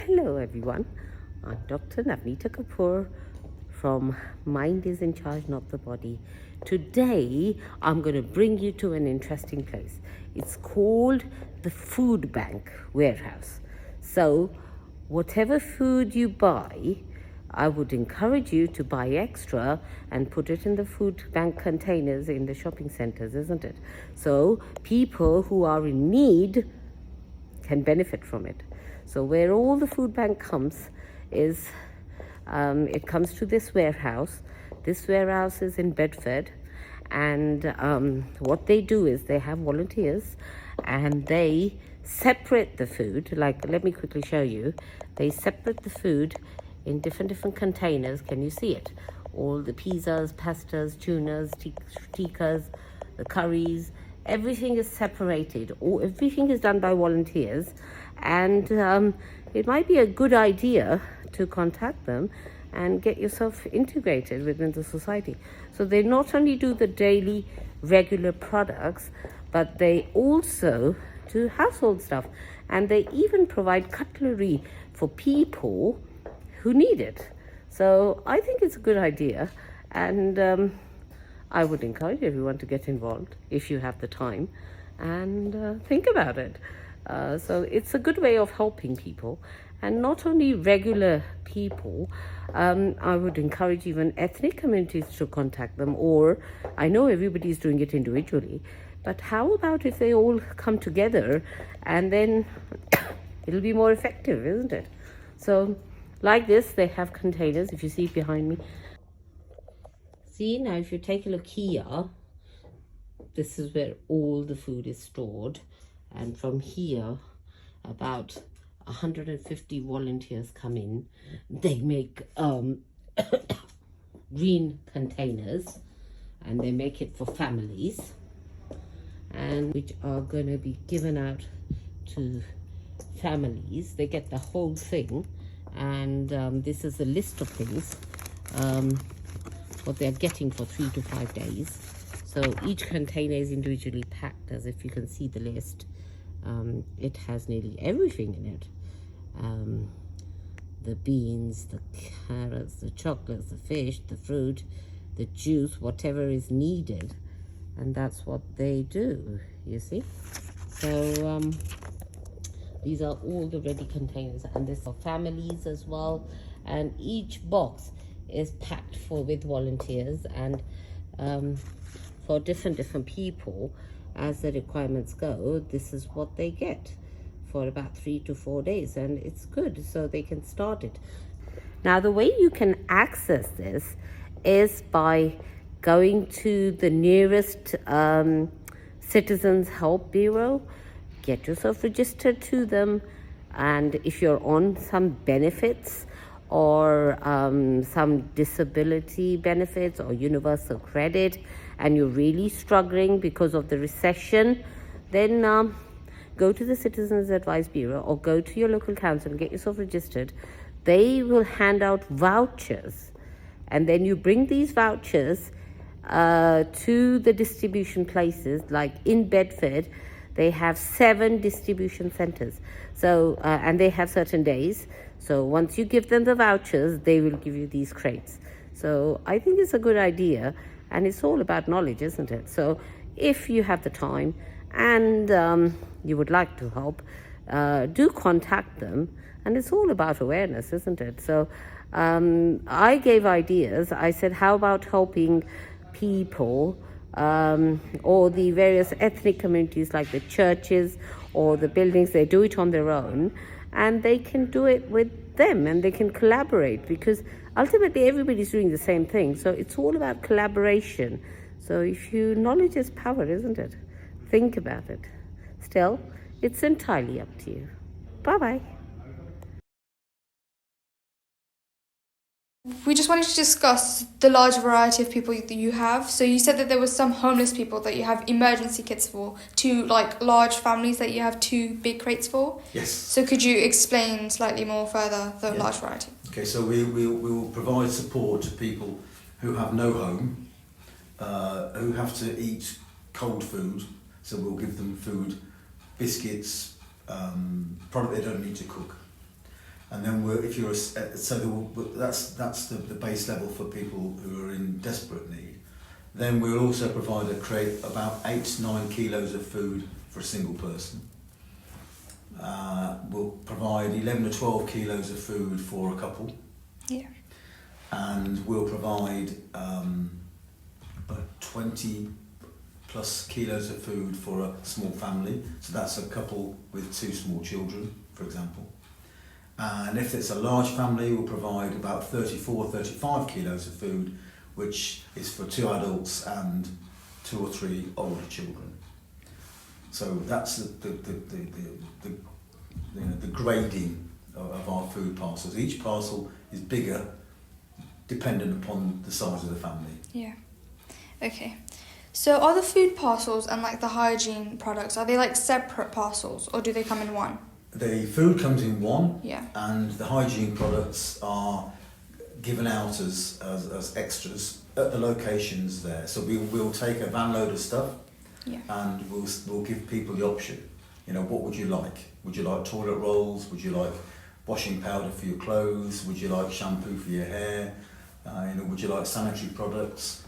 Hello everyone, I'm Dr. Navneeta Kapoor from Mind is in Charge, Not the Body. Today I'm going to bring you to an interesting place. It's called the Food Bank Warehouse. So whatever food you buy, I would encourage you to buy extra and put it in the food bank containers in the shopping centers, isn't it? So people who are in need can benefit from it. So where all the food bank comes is, it comes to this warehouse. This warehouse is in Bedford, and what they do is they have volunteers, and they separate the food. Like, let me quickly show you. They separate the food in different containers. Can you see it? All the pizzas, pastas, tunas, tikkas, the curries, everything is separated, or everything is done by volunteers. And it might be a good idea to contact them and get yourself integrated within the society. So they not only do the daily regular products, but they also do household stuff, and they even provide cutlery for people who need it. So I think it's a good idea, and I would encourage everyone to get involved if you have the time and think about it. So it's a good way of helping people, and not only regular people. I would encourage even ethnic communities to contact them, or I know everybody's doing it individually, but how about if they all come together, and then it'll be more effective, isn't it? So like this, they have containers, if you see behind me. See, now if you take a look here, this is where all the food is stored, and from here about 150 volunteers come in. They make green containers, and they make it for families, and which are going to be given out to families. They get the whole thing, and this is a list of things, what they're getting for 3 to 5 days. So each container is individually packed, as if you can see the list. It has nearly everything in it. The beans, the carrots, the chocolates, the fish, the fruit, the juice, whatever is needed. And that's what they do, you see. So these are all the ready containers, and this for families as well. And each box is packed with volunteers, and for different people as the requirements go. This is what they get for about 3 to 4 days, and it's good, so they can start it. Now the way you can access this is by going to the nearest Citizens Help Bureau, get yourself registered to them, and if you're on some benefits or some disability benefits or universal credit, and you're really struggling because of the recession, then go to the Citizens Advice Bureau or go to your local council and get yourself registered. They will hand out vouchers, and then you bring these vouchers to the distribution places. Like in Bedford, they have 7 distribution centers. So and they have certain days. So once you give them the vouchers, they will give you these crates. So I think it's a good idea, and it's all about knowledge, isn't it? So if you have the time and you would like to help, do contact them. And it's all about awareness, isn't it? So I gave ideas. I said, how about helping people or the various ethnic communities, like the churches or the buildings? They do it on their own, and they can do it with them, and they can collaborate, because ultimately everybody's doing the same thing. So it's all about collaboration. So if you, knowledge is power, isn't it? Think about it. Still, it's entirely up to you. Bye-bye. We just wanted to discuss the large variety of people that you have. So you said that there was some homeless people that you have emergency kits for, 2 like large families that you have 2 big crates for. Yes. So could you explain slightly more further the large variety? Okay, so we will provide support to people who have no home, who have to eat cold food. So we'll give them food, biscuits, product they don't need to cook. And then if you're that's the base level for people who are in desperate need. Then we'll also provide a crate about 8 to 9 kilos of food for a single person. We'll provide 11 to 12 kilos of food for a couple. Yeah. And we'll provide about 20 plus kilos of food for a small family. So that's a couple with 2 small children, for example. And if it's a large family, we'll provide about 34, 35 kilos of food, which is for 2 adults and 2 or 3 older children. So that's the grading of our food parcels. Each parcel is bigger dependent upon the size of the family. Yeah. Okay. So are the food parcels and like the hygiene products, are they like separate parcels or do they come in one? The food comes in one, Yeah. and the hygiene products are given out as extras at the locations there. So we'll take a van load of stuff, Yeah. and we'll give people the option. You know, what would you like? Would you like toilet rolls? Would you like washing powder for your clothes? Would you like shampoo for your hair? Would you like sanitary products?